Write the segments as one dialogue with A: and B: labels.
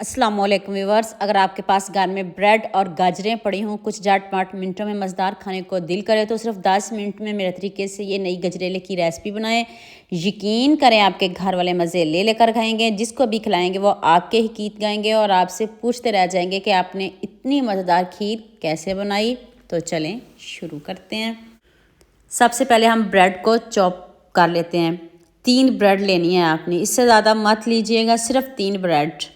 A: अस्सलामुअलैकुम व्यूअर्स, अगर आपके पास घर में ब्रेड और गाजरें पड़ी हों, कुछ झटपट मिनटों में मज़ेदार खाने को दिल करे तो सिर्फ 10 मिनट में मेरे तरीके से ये नई गजरेले की रेसिपी बनाएं। यकीन करें आपके घर वाले मज़े ले लेकर खाएंगे। जिसको भी खिलाएंगे वो आपके ही गीत गाएंगे और आपसे पूछते रह जाएंगे कि आपने इतनी मज़ेदार खीर कैसे बनाई। तो चलें शुरू करते हैं। सबसे पहले हम ब्रेड को चॉप कर लेते हैं। 3 ब्रेड लेनी है आपने, इससे ज़्यादा मत लीजिएगा, सिर्फ 3 ब्रेड।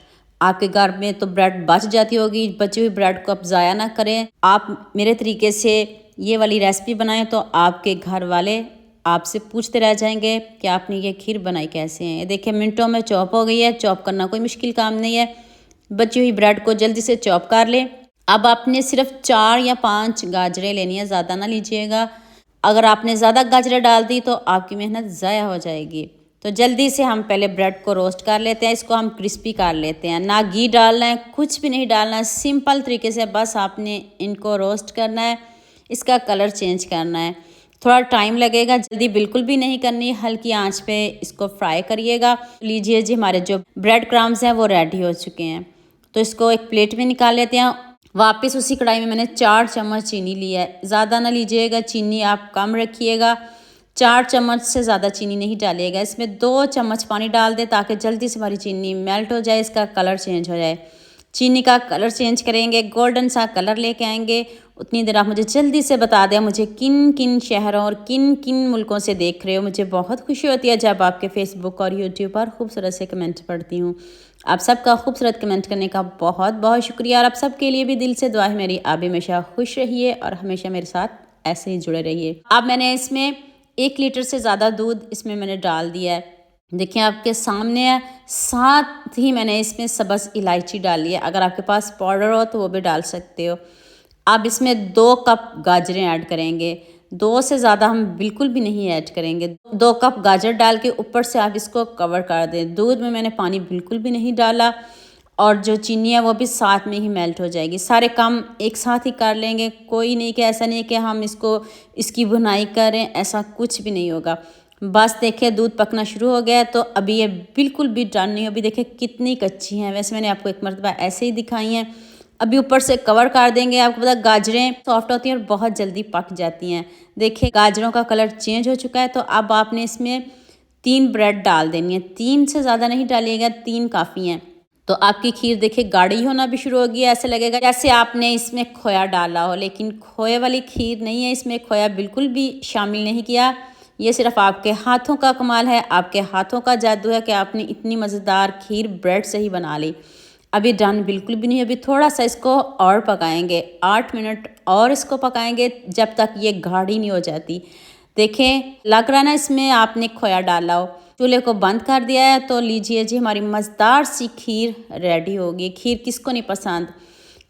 A: आपके घर में तो ब्रेड बच जाती होगी, बची हुई ब्रेड को आप ज़ाया ना करें। आप मेरे तरीके से ये वाली रेसिपी बनाएं तो आपके घर वाले आपसे पूछते रह जाएंगे कि आपने ये खीर बनाई कैसे है। देखिए मिनटों में चॉप हो गई है। चॉप करना कोई मुश्किल काम नहीं है। बची हुई ब्रेड को जल्दी से चॉप कर लें। अब आपने सिर्फ 4 या 5 गाजरें लेनी है, ज़्यादा ना लीजिएगा। अगर आपने ज़्यादा गाजरें डाल दी तो आपकी मेहनत ज़ाया हो जाएगी। तो जल्दी से हम पहले ब्रेड को रोस्ट कर लेते हैं। इसको हम क्रिस्पी कर लेते हैं। ना घी डालना है, कुछ भी नहीं डालना है, सिंपल तरीके से बस आपने इनको रोस्ट करना है। इसका कलर चेंज करना है। थोड़ा टाइम लगेगा, जल्दी बिल्कुल भी नहीं करनी, हल्की आंच पे इसको फ्राई करिएगा। लीजिए जी, हमारे जो ब्रेड क्रम्स हैं वो रेडी हो चुके हैं। तो इसको एक प्लेट में निकाल लेते हैं। वापस उसी कढ़ाई में मैंने 4 चम्मच चीनी ली है। ज़्यादा ना लीजिएगा, चीनी आप कम रखिएगा। 4 चम्मच से ज़्यादा चीनी नहीं डालिएगा। इसमें 2 चम्मच पानी डाल दें ताकि जल्दी से हमारी चीनी मेल्ट हो जाए, इसका कलर चेंज हो जाए। चीनी का कलर चेंज करेंगे, गोल्डन सा कलर लेके आएंगे। उतनी देर आप मुझे जल्दी से बता दें मुझे किन किन शहरों और किन किन मुल्कों से देख रहे हो। मुझे बहुत खुशी होती है जब आपके फेसबुक और यूट्यूब पर खूबसूरत से कमेंट पढ़ती हूँ। आप सबका खूबसूरत कमेंट करने का बहुत बहुत शुक्रिया और आप सबके लिए भी दिल से दुआ है मेरी। आप हमेशा खुश रहिए और हमेशा मेरे साथ ऐसे ही जुड़े रहिए। अब मैंने इसमें 1 लीटर से ज़्यादा दूध इसमें मैंने डाल दिया है। देखिए आपके सामने है। साथ ही मैंने इसमें सब्ज़ इलायची डाली है। अगर आपके पास पाउडर हो तो वो भी डाल सकते हो। अब इसमें 2 कप गाजरें ऐड करेंगे। 2 से ज़्यादा हम बिल्कुल भी नहीं ऐड करेंगे। 2 कप गाजर डाल के ऊपर से आप इसको कवर कर दें। दूध में मैंने पानी बिल्कुल भी नहीं डाला और जो चीनी है वो भी साथ में ही मेल्ट हो जाएगी। सारे काम एक साथ ही कर लेंगे। कोई नहीं कि ऐसा नहीं कि हम इसकी भुनाई करें, ऐसा कुछ भी नहीं होगा। बस देखिए दूध पकना शुरू हो गया है तो अभी ये बिल्कुल भी डन नहीं। अभी देखिए कितनी कच्ची हैं। वैसे मैंने आपको एक मरतबा ऐसे ही दिखाई हैं। अभी ऊपर से कवर कर देंगे। आपको पता गाजरें सॉफ्ट होती हैं और बहुत जल्दी पक जाती हैं। देखिए गाजरों का कलर चेंज हो चुका है। तो अब आपने इसमें 3 ब्रेड डाल देनी है। 3 से ज़्यादा नहीं डालिएगा, 3 काफ़ी हैं। तो आपकी खीर देखिए गाढ़ी होना भी शुरू होगी। ऐसे लगेगा जैसे आपने इसमें खोया डाला हो, लेकिन खोए वाली खीर नहीं है। इसमें खोया बिल्कुल भी शामिल नहीं किया। ये सिर्फ आपके हाथों का कमाल है, आपके हाथों का जादू है कि आपने इतनी मज़ेदार खीर ब्रेड से ही बना ली। अभी डन बिल्कुल भी नहीं। अभी थोड़ा सा इसको और पकाएंगे, 8 मिनट और इसको पकाएंगे जब तक ये गाढ़ी नहीं हो जाती। देखें लग रहा ना इसमें आपने खोया डाला हो। चूल्हे को बंद कर दिया है। तो लीजिए जी, हमारी मज़ेदार सी खीर रेडी होगी। खीर किसको नहीं पसंद।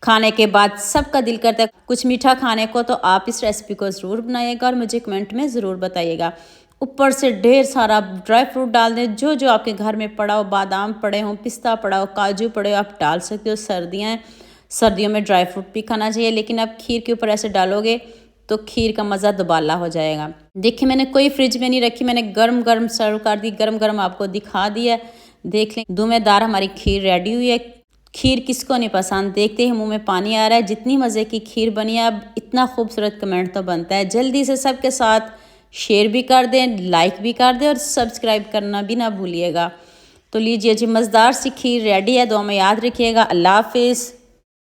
A: खाने के बाद सबका दिल करता है कुछ मीठा खाने को। तो आप इस रेसिपी को ज़रूर बनाइएगा और मुझे कमेंट में ज़रूर बताइएगा। ऊपर से ढेर सारा ड्राई फ्रूट डाल दें, जो जो आपके घर में पड़ा हो। बादाम पड़े हों, पिस्ता पड़ा हो, काजू पड़े हो, आप डाल सकते हो। सर्दियाँ हैं, सर्दियों में ड्राई फ्रूट भी खाना चाहिए। लेकिन आप खीर के ऊपर ऐसे डालोगे तो खीर का मज़ा दुबाला हो जाएगा। देखिए मैंने कोई फ्रिज में नहीं रखी, मैंने गरम गरम सर्व कर दी, गरम गरम आपको दिखा दिया। देख लें धुएँदार हमारी खीर रेडी हुई है। खीर किसको नहीं पसंद। देखते ही मुंह में पानी आ रहा है। जितनी मज़े की खीर बनी है, अब इतना खूबसूरत कमेंट तो बनता है। जल्दी से सबके साथ शेयर भी कर दें, लाइक भी कर दें और सब्सक्राइब करना भी ना भूलिएगा। तो लीजिए जी, मज़ेदार सी खीर रेडी है। दुआ में याद रखिएगा। अल्लाह हाफिज़।